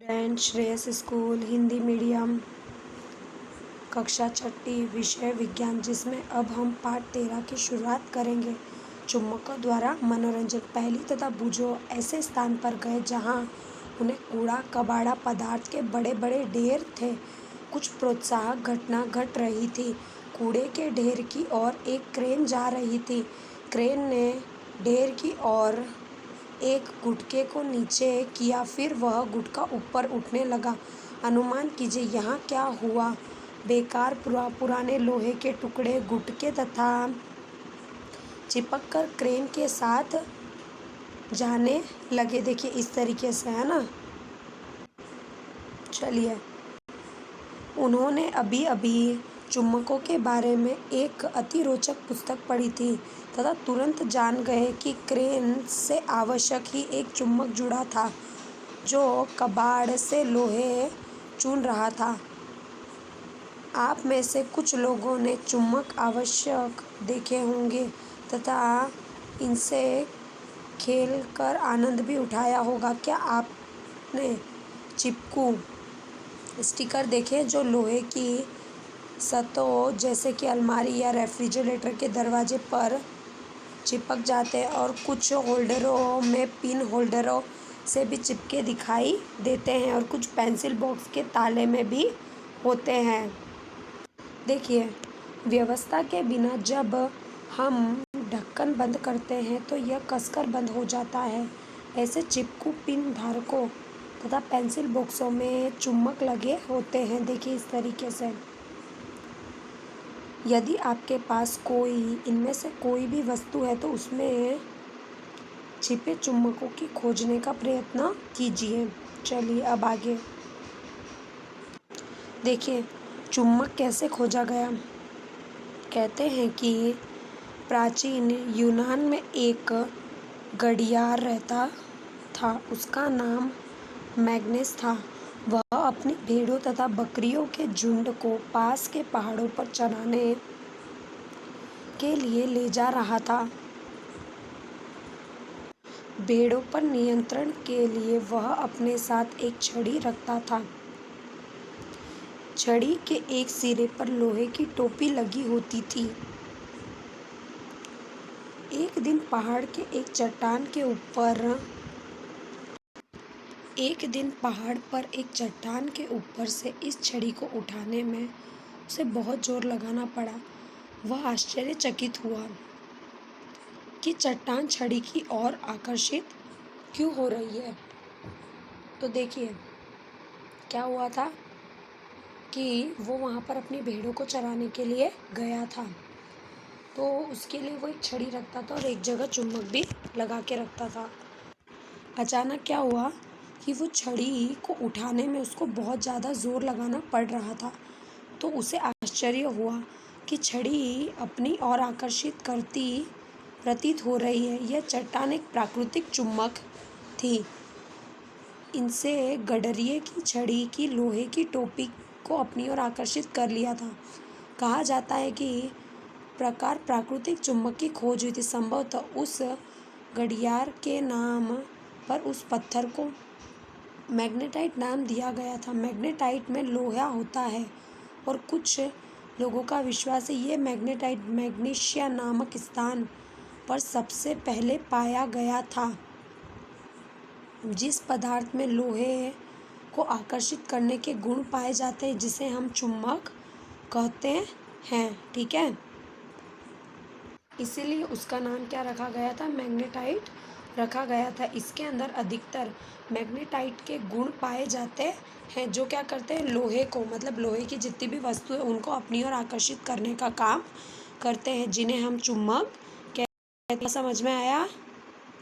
Student Shreyas school Hindi medium कक्षा छठी विषय विज्ञान, जिसमें अब हम पाठ 13 की शुरुआत करेंगे। चुम्बकों द्वारा मनोरंजन। पहली तथा बूझो ऐसे स्थान पर गए जहाँ उन्हें कूड़ा कबाड़ा पदार्थ के बड़े बड़े ढेर थे। कुछ प्रोत्साहक घटना घट रही थी। कूड़े के ढेर की ओर एक क्रेन जा रही थी। क्रेन ने ढेर की ओर एक गुटके को नीचे किया, फिर वह गुटका ऊपर उठने लगा। अनुमान कीजिए यहाँ क्या हुआ। बेकार पुराने लोहे के टुकड़े गुटके तथा चिपक कर क्रेन के साथ जाने लगे। देखिए इस तरीके से, है ना। चलिए, उन्होंने अभी अभी चुम्बकों के बारे में एक अति रोचक पुस्तक पढ़ी थी तथा तुरंत जान गए कि क्रेन से आवश्यक ही एक चुम्बक जुड़ा था जो कबाड़ से लोहे चुन रहा था। आप में से कुछ लोगों ने चुम्बक आवश्यक देखे होंगे तथा इनसे खेलकर आनंद भी उठाया होगा। क्या आपने चिपकू स्टिकर देखे जो लोहे की सतहों जैसे कि अलमारी या रेफ्रिजरेटर के दरवाजे पर चिपक जाते हैं और कुछ होल्डरों में पिन होल्डरों से भी चिपके दिखाई देते हैं और कुछ पेंसिल बॉक्स के ताले में भी होते हैं। देखिए, व्यवस्था के बिना जब हम ढक्कन बंद करते हैं तो यह कसकर बंद हो जाता है। ऐसे चिपकू पिन धारकों तथा पेंसिल बॉक्सों में चुम्बक लगे होते हैं। देखिए इस तरीके से। यदि आपके पास इनमें से कोई भी वस्तु है तो उसमें छिपे चुम्बकों की खोजने का प्रयत्न कीजिए। चलिए अब आगे देखिए, चुम्बक कैसे खोजा गया। कहते हैं कि प्राचीन यूनान में एक घड़ियाल रहता था। उसका नाम मैग्नेस था। वह अपनी भेड़ों तथा बकरियों के झुंड को पास के पहाड़ों पर चराने के लिए ले जा रहा था। भेड़ों पर नियंत्रण के लिए वह अपने साथ एक छड़ी रखता था। छड़ी के एक सिरे पर लोहे की टोपी लगी होती थी। एक दिन पहाड़ पर एक चट्टान के ऊपर से इस छड़ी को उठाने में उसे बहुत जोर लगाना पड़ा। वह आश्चर्यचकित हुआ कि चट्टान छड़ी की ओर आकर्षित क्यों हो रही है। तो देखिए क्या हुआ था कि वो वहाँ पर अपनी भेड़ों को चराने के लिए गया था, तो उसके लिए वो एक छड़ी रखता था और एक जगह चुम्बक भी लगा के रखता था। अचानक क्या हुआ कि वो छड़ी को उठाने में उसको बहुत ज़्यादा ज़ोर लगाना पड़ रहा था। तो उसे आश्चर्य हुआ कि छड़ी अपनी ओर आकर्षित करती प्रतीत हो रही है। यह चट्टान एक प्राकृतिक चुम्बक थी। इनसे गडरिये की छड़ी की लोहे की टोपी को अपनी ओर आकर्षित कर लिया था। कहा जाता है कि प्रकार प्राकृतिक चुम्बक की खोज हुई थी। संभवतः उस घड़ियाल के नाम पर उस पत्थर को मैग्नेटाइट नाम दिया गया था। मैग्नेटाइट में लोहा होता है और कुछ लोगों का विश्वास है ये मैग्नेटाइट मैग्नीशिया नामक स्थान पर सबसे पहले पाया गया था। जिस पदार्थ में लोहे को आकर्षित करने के गुण पाए जाते हैं जिसे हम चुम्बक कहते हैं। ठीक है, इसीलिए उसका नाम क्या रखा गया था, मैग्नेटाइट रखा गया था। इसके अंदर अधिकतर मैग्नेटाइट के गुण पाए जाते हैं जो क्या करते हैं, लोहे को, मतलब लोहे की जितनी भी वस्तु है उनको अपनी ओर आकर्षित करने का काम करते हैं, जिन्हें हम चुम्बक कहते हैं। समझ में आया।